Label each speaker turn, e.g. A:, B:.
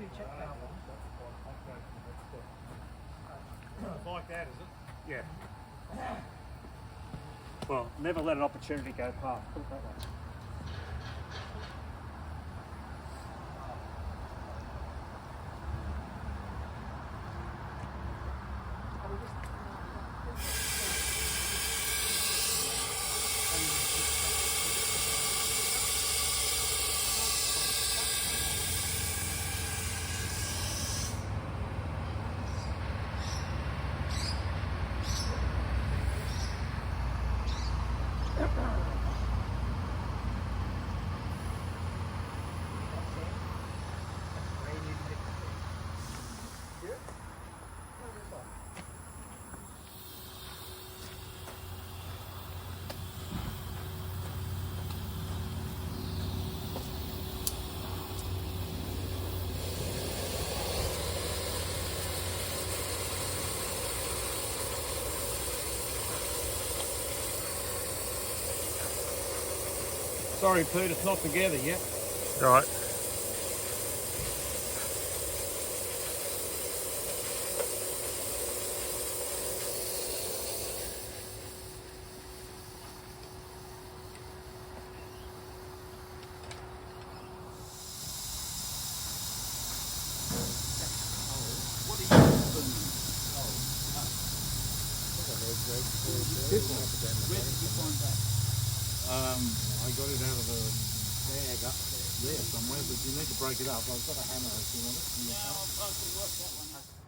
A: you check that one?
B: It's like that, is it?
C: Yeah. Well, never let an opportunity go past. Put it that way.
B: Sorry, Pete, it's not together yet.
D: All right.
B: Where did you find that? I got it out of a bag up there somewhere, but you need to break it up. I've got a hammer if you want it. Yeah, I'll work that one.